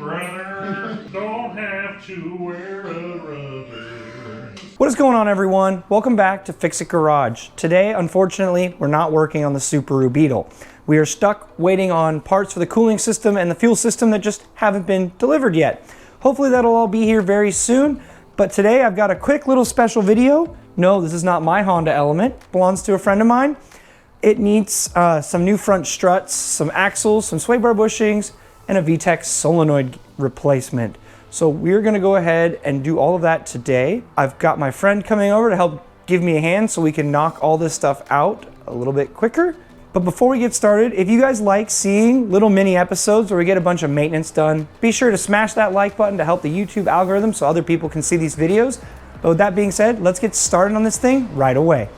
brother. Don't have to wear a rubber. What is going on, everyone? Welcome back to Fix It Garage. Today, unfortunately, we're not working on the Subaru Beetle. We are stuck waiting on parts for the cooling system and the fuel system that just haven't been delivered yet. Hopefully that'll all be here very soon, but today I've got a quick little special video. No, this is not my Honda Element. It belongs to a friend of mine. It needs some new front struts, some axles, some sway bar bushings, and a Vtec solenoid replacement. So we're gonna go ahead and do all of that today. I've got my friend coming over to help give me a hand so we can knock all this stuff out a little bit quicker. But before we get started, if you guys like seeing little mini episodes where we get a bunch of maintenance done, be sure to smash that like button to help the YouTube algorithm so other people can see these videos. But with that being said, let's get started on this thing right away.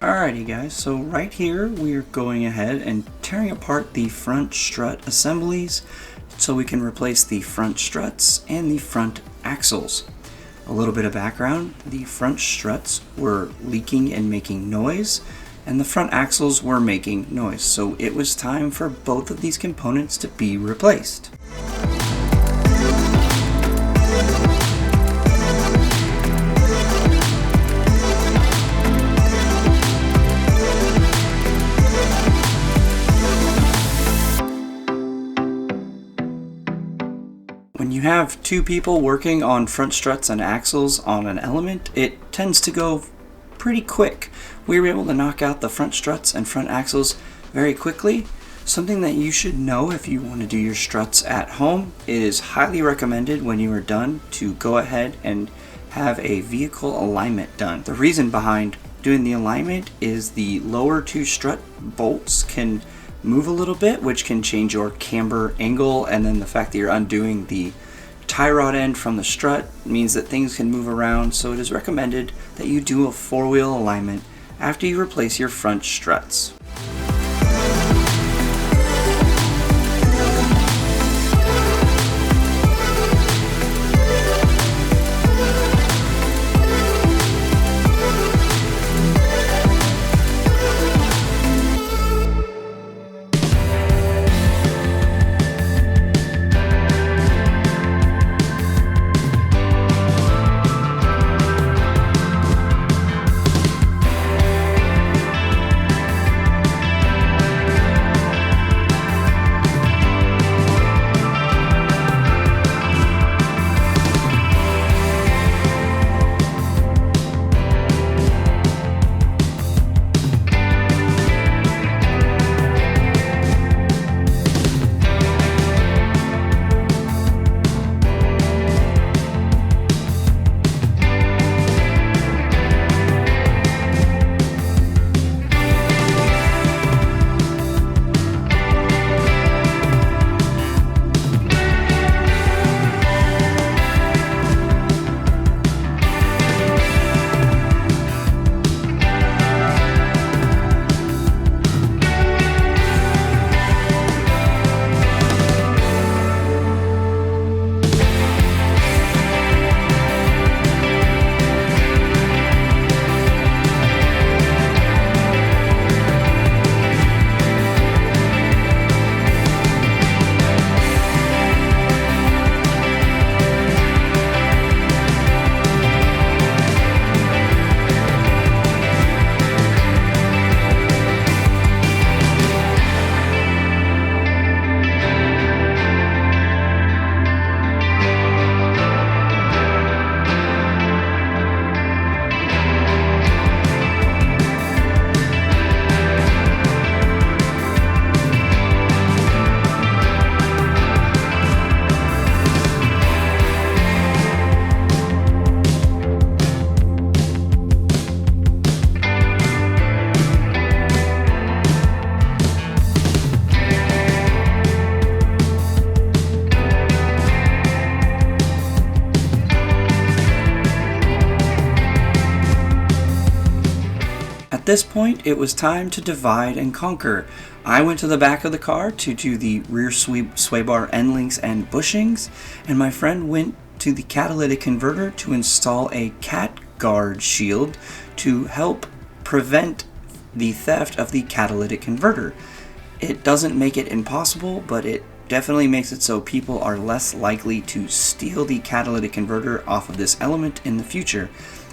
Alrighty guys, so right here we're going ahead and tearing apart the front strut assemblies so we can replace the front struts and the front axles. A little bit of background, the front struts were leaking and making noise, and the front axles were making noise, so it was time for both of these components to be replaced. When you have two people working on front struts and axles on an Element, it tends to go pretty quick. We were able to knock out the front struts and front axles very quickly. Something that you should know if you want to do your struts at home, it is highly recommended when you are done to go ahead and have a vehicle alignment done. The reason behind doing the alignment is the lower two strut bolts can move a little bit, which can change your camber angle, and then the fact that you're undoing the tie rod end from the strut means that things can move around, so it is recommended that you do a four-wheel alignment after you replace your front struts. this point, it was time to divide and conquer. I went to the back of the car to do the rear sway bar end links and bushings, and my friend went to the catalytic converter to install a cat guard shield to help prevent the theft of the catalytic converter. It doesn't make it impossible, but it definitely makes it so people are less likely to steal the catalytic converter off of this element in the future,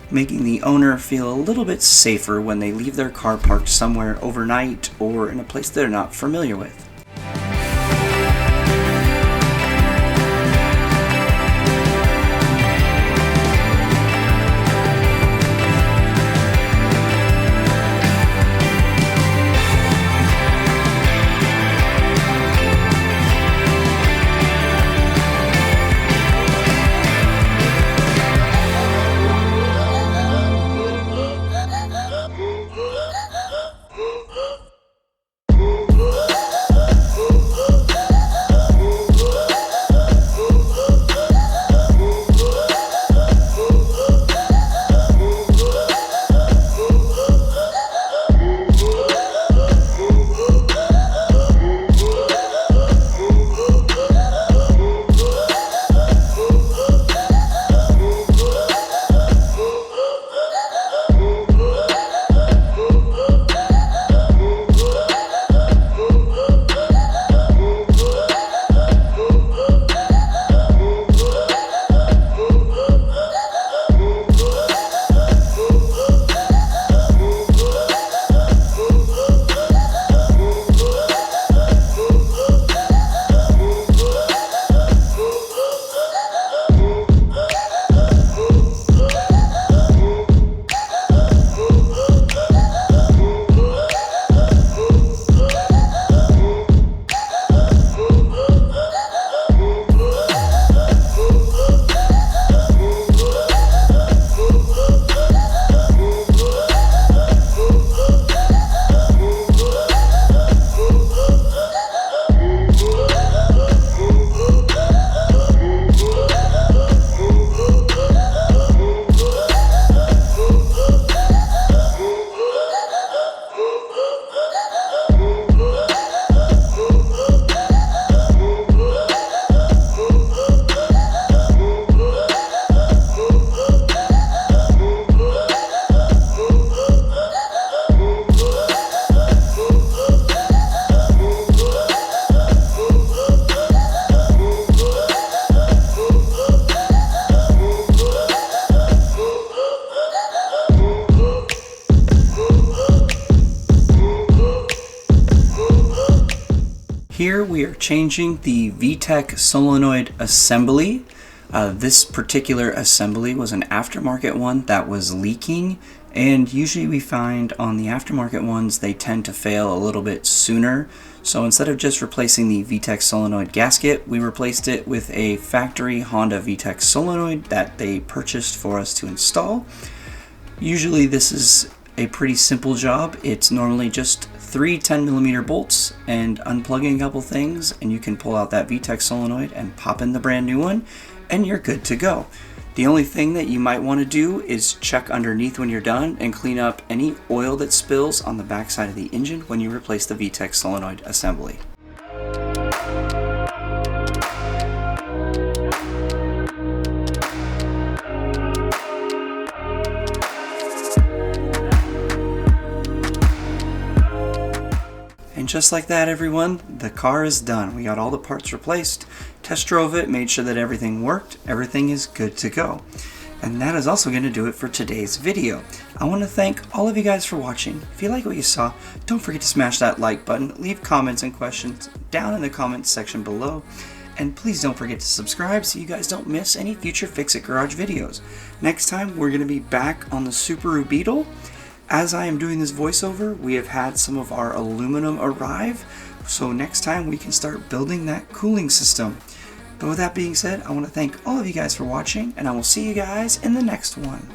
making the owner feel a little bit safer when they leave their car parked somewhere overnight or in a place they're not familiar with. Here we are changing the Vtec solenoid assembly. This particular assembly was an aftermarket one that was leaking, and usually we find on the aftermarket ones they tend to fail a little bit sooner. So instead of just replacing the Vtec solenoid gasket, we replaced it with a factory Honda Vtec solenoid that they purchased for us to install. Usually this is a pretty simple job. It's normally just 3 10mm bolts and unplugging a couple things, and you can pull out that Vtec solenoid and pop in the brand new one, and you're good to go. The only thing that you might want to do is check underneath when you're done and clean up any oil that spills on the back side of the engine when you replace the Vtec solenoid assembly. And just like that, everyone, the car is done. We got all the parts replaced, test drove it, made sure that everything worked, everything is good to go. And that is also going to do it for today's video. I want to thank all of you guys for watching. If you like what you saw, don't forget to smash that like button, leave comments and questions down in the comments section below, and please don't forget to subscribe so you guys don't miss any future Fix It Garage videos. Next time, we're going to be back on the Subaru Beetle. As I am doing this voiceover, we have had some of our aluminum arrive, so next time we can start building that cooling system. But with that being said, I want to thank all of you guys for watching, and I will see you guys in the next one.